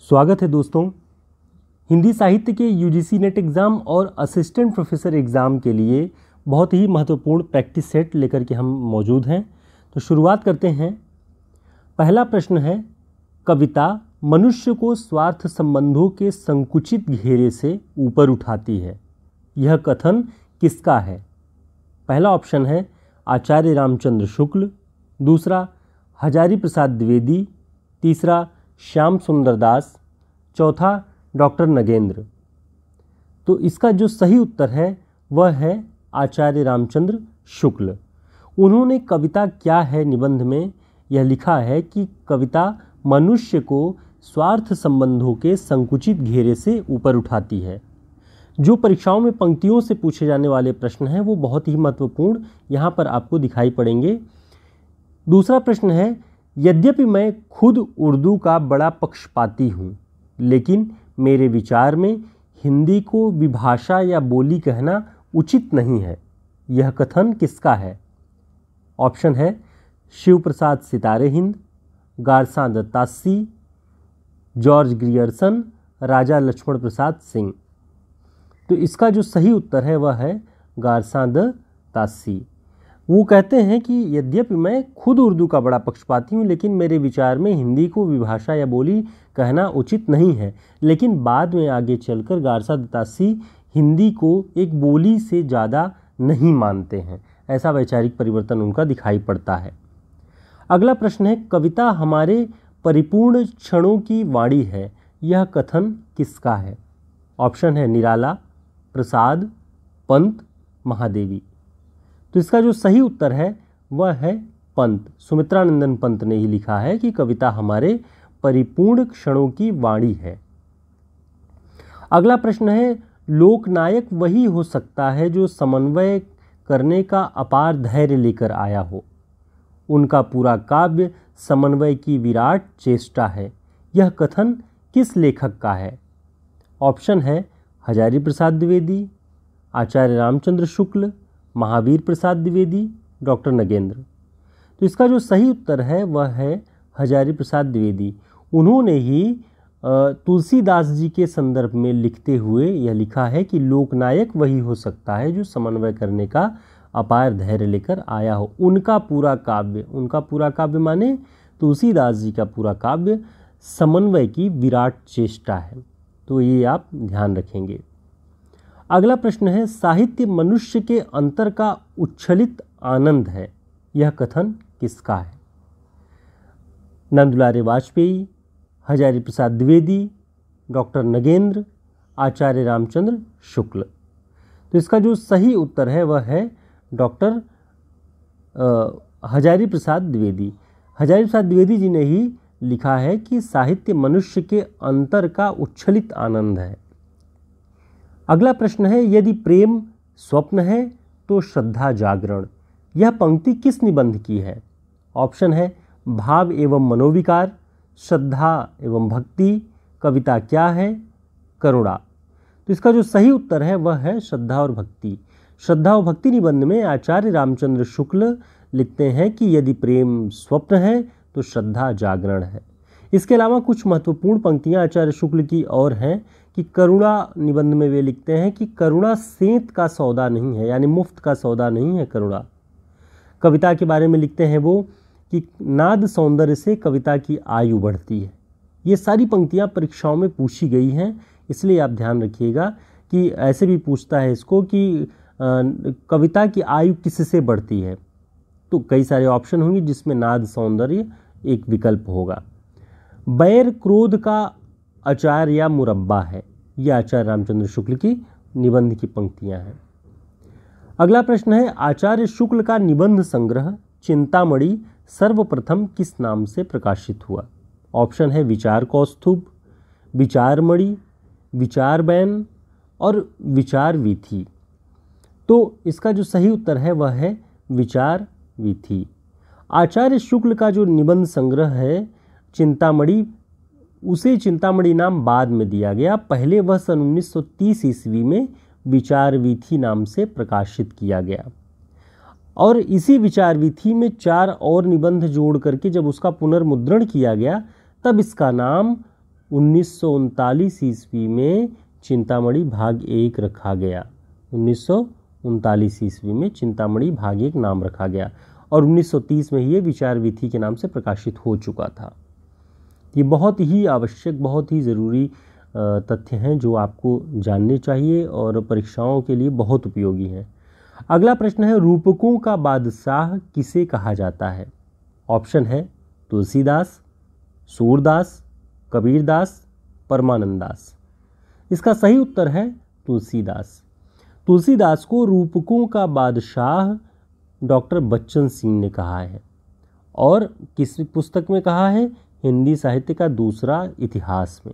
स्वागत है दोस्तों। हिंदी साहित्य के यूजीसी नेट एग्ज़ाम और असिस्टेंट प्रोफेसर एग्ज़ाम के लिए बहुत ही महत्वपूर्ण प्रैक्टिस सेट लेकर के हम मौजूद हैं। तो शुरुआत करते हैं। पहला प्रश्न है, कविता मनुष्य को स्वार्थ संबंधों के संकुचित घेरे से ऊपर उठाती है, यह कथन किसका है? पहला ऑप्शन है आचार्य रामचंद्र शुक्ल, दूसरा हजारी प्रसाद द्विवेदी, तीसरा श्याम सुंदर दास, चौथा डॉक्टर नगेंद्र। तो इसका जो सही उत्तर है वह है आचार्य रामचंद्र शुक्ल। उन्होंने कविता क्या है निबंध में यह लिखा है कि कविता मनुष्य को स्वार्थ संबंधों के संकुचित घेरे से ऊपर उठाती है। जो परीक्षाओं में पंक्तियों से पूछे जाने वाले प्रश्न हैं वो बहुत ही महत्वपूर्ण यहाँ पर आपको दिखाई पड़ेंगे। दूसरा प्रश्न है, यद्यपि मैं खुद उर्दू का बड़ा पक्षपाती हूँ, लेकिन मेरे विचार में हिंदी को विभाषा या बोली कहना उचित नहीं है, यह कथन किसका है? ऑप्शन है शिव प्रसाद सितारे हिंद, गारसां दत्तासी, जॉर्ज ग्रियर्सन, राजा लक्ष्मण प्रसाद सिंह। तो इसका जो सही उत्तर है वह है गारसां दत्तासी। वो कहते हैं कि यद्यपि मैं खुद उर्दू का बड़ा पक्षपाती हूँ, लेकिन मेरे विचार में हिंदी को विभाषा या बोली कहना उचित नहीं है। लेकिन बाद में आगे चलकर गारसां दत्तासी हिंदी को एक बोली से ज़्यादा नहीं मानते हैं, ऐसा वैचारिक परिवर्तन उनका दिखाई पड़ता है। अगला प्रश्न है, कविता हमारे परिपूर्ण क्षणों की वाणी है, यह कथन किसका है? ऑप्शन है निराला, प्रसाद, पंत, महादेवी। तो इसका जो सही उत्तर है वह है पंत। सुमित्रानंदन पंत ने ही लिखा है कि कविता हमारे परिपूर्ण क्षणों की वाणी है। अगला प्रश्न है, लोकनायक वही हो सकता है जो समन्वय करने का अपार धैर्य लेकर आया हो। उनका पूरा काव्य समन्वय की विराट चेष्टा है, यह कथन किस लेखक का है? ऑप्शन है हजारी प्रसाद द्विवेदी, आचार्य रामचंद्र शुक्ल, महावीर प्रसाद द्विवेदी, डॉक्टर नगेंद्र। तो इसका जो सही उत्तर है वह है हजारी प्रसाद द्विवेदी। उन्होंने ही तुलसीदास जी के संदर्भ में लिखते हुए यह लिखा है कि लोकनायक वही हो सकता है जो समन्वय करने का अपार धैर्य लेकर आया हो। उनका पूरा काव्य माने तुलसीदास जी का पूरा काव्य समन्वय की विराट चेष्टा है। तो ये आप ध्यान रखेंगे। अगला प्रश्न है, साहित्य मनुष्य के अंतर का उच्छलित आनंद है, यह कथन किसका है? नंदुलारे वाजपेयी, हजारी प्रसाद द्विवेदी, डॉक्टर नगेंद्र, आचार्य रामचंद्र शुक्ल। तो इसका जो सही उत्तर है वह है डॉक्टर हजारी प्रसाद द्विवेदी। हजारी प्रसाद द्विवेदी जी ने ही लिखा है कि साहित्य मनुष्य के अंतर का उच्छलित आनंद है। अगला प्रश्न है, यदि प्रेम स्वप्न है तो श्रद्धा जागरण, यह पंक्ति किस निबंध की है? ऑप्शन है भाव एवं मनोविकार, श्रद्धा एवं भक्ति, कविता क्या है, करुणा। तो इसका जो सही उत्तर है वह है श्रद्धा और भक्ति। श्रद्धा और भक्ति निबंध में आचार्य रामचंद्र शुक्ल लिखते हैं कि यदि प्रेम स्वप्न है तो श्रद्धा जागरण है। इसके अलावा कुछ महत्वपूर्ण पंक्तियां आचार्य शुक्ल की और हैं कि करुणा निबंध में वे लिखते हैं कि करुणा सेंत का सौदा नहीं है, यानी मुफ्त का सौदा नहीं है करुणा। कविता के बारे में लिखते हैं वो कि नाद सौंदर्य से कविता की आयु बढ़ती है। ये सारी पंक्तियां परीक्षाओं में पूछी गई हैं, इसलिए आप ध्यान रखिएगा कि ऐसे भी पूछता है इसको कि कविता की आयु किससे बढ़ती है। तो कई सारे ऑप्शन होंगे जिसमें नाद सौंदर्य एक विकल्प होगा। बैर क्रोध का अचार या मुरब्बा है, यह आचार्य रामचंद्र शुक्ल की निबंध की पंक्तियां हैं। अगला प्रश्न है, आचार्य शुक्ल का निबंध संग्रह चिंतामणि सर्वप्रथम किस नाम से प्रकाशित हुआ? ऑप्शन है विचार कौस्तुभ, विचारमणि, विचारबैन और विचार वीथी। तो इसका जो सही उत्तर है वह है विचार वीथी। आचार्य शुक्ल का जो निबंध संग्रह है चिंतामणि, उसे चिंतामणि नाम बाद में दिया गया। पहले वह सन 1930 ईस्वी में विचार वीथी नाम से प्रकाशित किया गया और इसी विचार वीथी में 4 और निबंध जोड़ करके जब उसका पुनर्मुद्रण किया गया तब इसका नाम 1939 ईस्वी में चिंतामणि भाग 1 रखा गया। 1939 ईस्वी में चिंतामणि भाग 1 नाम रखा गया और 1930 में ये विचार विधि के नाम से प्रकाशित हो चुका था। ये बहुत ही आवश्यक, बहुत ही ज़रूरी तथ्य हैं जो आपको जानने चाहिए और परीक्षाओं के लिए बहुत उपयोगी हैं। अगला प्रश्न है, रूपकों का बादशाह किसे कहा जाता है? ऑप्शन है तुलसीदास, सूरदास, कबीरदास, परमानंदास। इसका सही उत्तर है तुलसीदास। तुलसीदास को रूपकों का बादशाह डॉक्टर बच्चन सिंह ने कहा है और किस पुस्तक में कहा है? हिंदी साहित्य का दूसरा इतिहास में।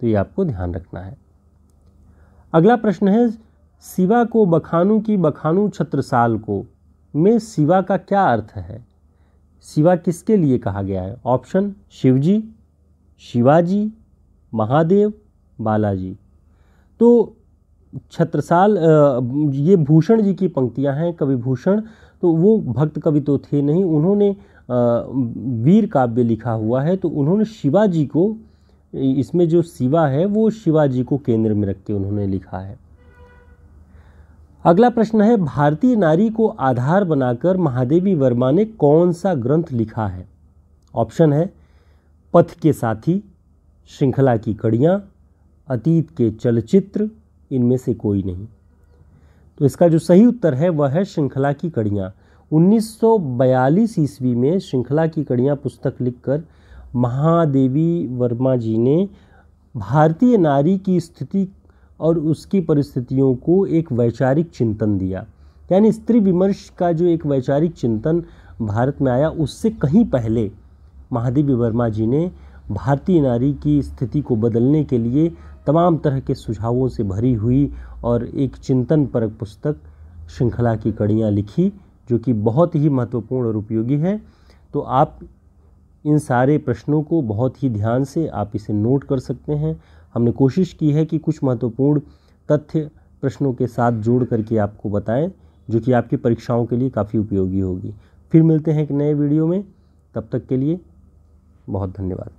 तो ये आपको ध्यान रखना है। अगला प्रश्न है, शिवा को बखानू की बखानू छत्रसाल को में शिवा का क्या अर्थ है? शिवा किसके लिए कहा गया है? ऑप्शन शिवजी, शिवाजी, महादेव, बालाजी। तो छत्रसाल ये भूषण जी की पंक्तियां हैं, कवि भूषण। तो वो भक्त कवि तो थे नहीं, उन्होंने वीर काव्य लिखा हुआ है। तो उन्होंने शिवाजी को, इसमें जो शिवा है वो शिवाजी को केंद्र में रख के उन्होंने लिखा है। अगला प्रश्न है, भारतीय नारी को आधार बनाकर महादेवी वर्मा ने कौन सा ग्रंथ लिखा है? ऑप्शन है पथ के साथी, श्रृंखला की कड़ियाँ, अतीत के चलचित्र, इनमें से कोई नहीं। तो इसका जो सही उत्तर है वह है श्रृंखला की कड़ियाँ। 1942 ईस्वी में श्रृंखला की कड़ियाँ पुस्तक लिखकर महादेवी वर्मा जी ने भारतीय नारी की स्थिति और उसकी परिस्थितियों को एक वैचारिक चिंतन दिया। यानी स्त्री विमर्श का जो एक वैचारिक चिंतन भारत में आया, उससे कहीं पहले महादेवी वर्मा जी ने भारतीय नारी की स्थिति को बदलने के लिए तमाम तरह के सुझावों से भरी हुई और एक चिंतन परक पुस्तक श्रृंखला की कड़ियाँ लिखी, जो कि बहुत ही महत्वपूर्ण और उपयोगी है। तो आप इन सारे प्रश्नों को बहुत ही ध्यान से आप इसे नोट कर सकते हैं। हमने कोशिश की है कि कुछ महत्वपूर्ण तथ्य प्रश्नों के साथ जोड़ करके आपको बताएं, जो कि आपकी परीक्षाओं के लिए काफ़ी उपयोगी होगी। फिर मिलते हैं एक नए वीडियो में, तब तक के लिए बहुत धन्यवाद।